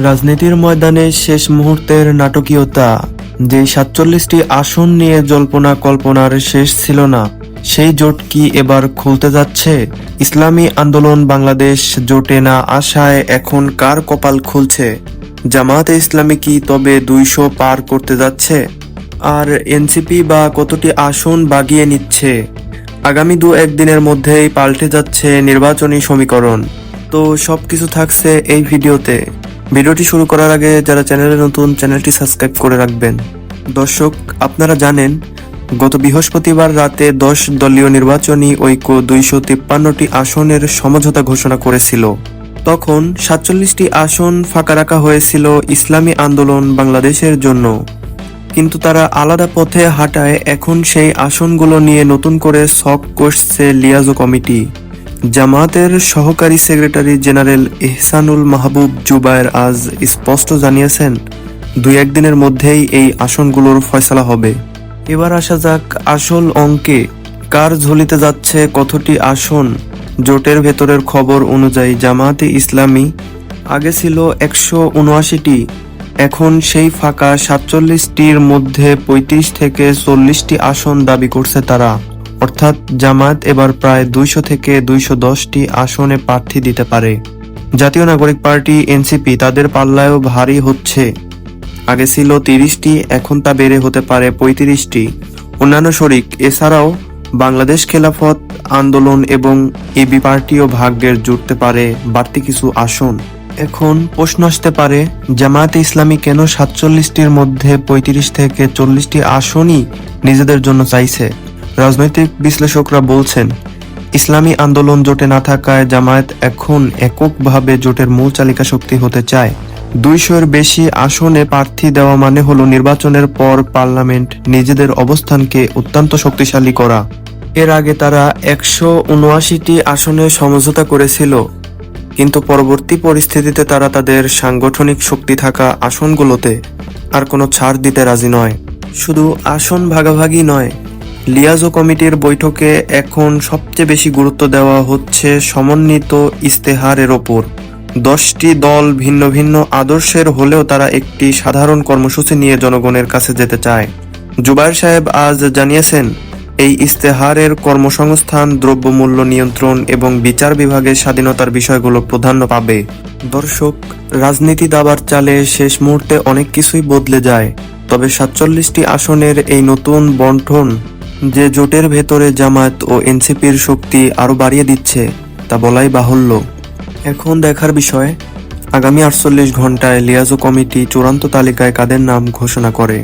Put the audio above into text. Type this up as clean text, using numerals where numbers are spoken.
রাজনীতির ময়দানে শেষ মুহূর্তের নাটকীয়তা। যে ৪৭টি আসন নিয়ে জল্পনা কল্পনার শেষ ছিল না, সেই জোট কি এবার খুলতে যাচ্ছে? ইসলামী আন্দোলন বাংলাদেশ জোটে না আসায় এখন কার কপাল খুলছে? জামায়াতে ইসলামী কি তবে ২০০ পার করতে যাচ্ছে? আর এনসিপি বা কতটি আসন বাগিয়ে নিচ্ছে? আগামী ২-১ দিনের মধ্যেই পাল্টে যাচ্ছে নির্বাচনী সমীকরণ। তো সবকিছু থাকছে এই ভিডিওতে। ভিডিওটি শুরু করার আগে যারা চ্যানেলে নতুন, চ্যানেলটি সাবস্ক্রাইব করে রাখবেন। দর্শক, আপনারা জানেন গত বৃহস্পতিবার রাতে ১০ দলীয় নির্বাচনী ঐক্য ২৫৩টি আসনের সমঝোতা ঘোষণা করেছিল। তখন ৪৭টি আসন ফাঁকা রাখা হয়েছিল ইসলামী আন্দোলন বাংলাদেশের জন্য, কিন্তু তারা আলাদা পথে হাঁটায় এখন সেই আসনগুলো নিয়ে নতুন করে ছক কষছে লিয়াজো কমিটি। জামায়াতের সহকারী সেক্রেটারি জেনারেল ইহসানুল মাহবুব জুবায়ের আজ স্পষ্ট জানিয়েছেন ২-১ দিনের মধ্যেই এই আসনগুলোর ফয়সালা হবে। এবার আসা যাক আসল অঙ্কে। কার ঝুলিতে যাচ্ছে কতটি আসন? জোটের ভেতরের খবর অনুযায়ী জামায়াতে ইসলামী আগে ছিল ১৭৯টি, এখন সেই ফাঁকা ৪৭টির মধ্যে ৩৫ থেকে ৪০টি আসন দাবি করছে তারা। অর্থাৎ জামায়াত এবার প্রায় ২০০ থেকে ২১০টি আসনে প্রার্থী দিতে পারে। জাতীয় নাগরিক পার্টি এনসিপি তাদের পাল্লায়ও ভারী হচ্ছে। আগে ছিল ৩০টি, এখন তা বেড়ে হতে পারে ৩৫টি। অন্যান্য শরিক এছাড়াও বাংলাদেশ খেলাফত আন্দোলন এবং এবি পার্টিও ভাগ্যের জুটতে পারে বাড়তি কিছু আসন। এখন প্রশ্ন আসতে পারে, জামায়াতে ইসলামী কেন ৪৭টির মধ্যে ৩৫ থেকে ৪০টি আসনই নিজেদের জন্য চাইছে? রাজনৈতিক বিশ্লেষকরা বলছেন, ইসলামী আন্দোলন জোটে না থাকায় জামায়াত এখন এককভাবে জোটের মূল চালিকা শক্তি হতে চায়। ২০০-এর বেশি আসনে প্রার্থী দেওয়া মানে হলো নির্বাচনের পর পার্লামেন্ট নিজেদের অবস্থানকে অত্যন্ত শক্তিশালী করা। এর আগে তারা ১৭৯টি আসনে সমঝোতা করেছিল, কিন্তু পরবর্তী পরিস্থিতিতে তারা তাদের সাংগঠনিক শক্তি থাকা আসনগুলোতে আর কোনো ছাড় দিতে রাজি নয়। শুধু আসন ভাগাভাগি নয়, লিয়াজো কমিটির বৈঠকে এখন সবচেয়ে বেশি গুরুত্ব দেওয়া হচ্ছে সমন্বিত ইস্তেহারের ওপর। ১০টি দল ভিন্ন ভিন্ন আদর্শের হলেও তারা একটি সাধারণ কর্মসূচি নিয়ে জনগণের কাছে যেতে চায়। জুবায়ের সাহেব আজ জানিয়েছেন, এই ইস্তেহারের কর্মসংস্থান, দ্রব্যমূল্য নিয়ন্ত্রণ এবং বিচার বিভাগের স্বাধীনতার বিষয়গুলো প্রাধান্য পাবে। দর্শক, রাজনীতি দাবার চালে শেষ মুহূর্তে অনেক কিছুই বদলে যায়। তবে ৪৭টি আসনের এই নতুন বণ্টন যে জোটের ভেতরে জামায়াত ও এনসিপির শক্তি আরো বাড়িয়ে দিচ্ছে তা বলাই বাহুল্য। এখন দেখার বিষয়, আগামী ৪৮ ঘন্টায় লিয়াজো কমিটি চূড়ান্ত তালিকায় কাদের নাম ঘোষণা করে।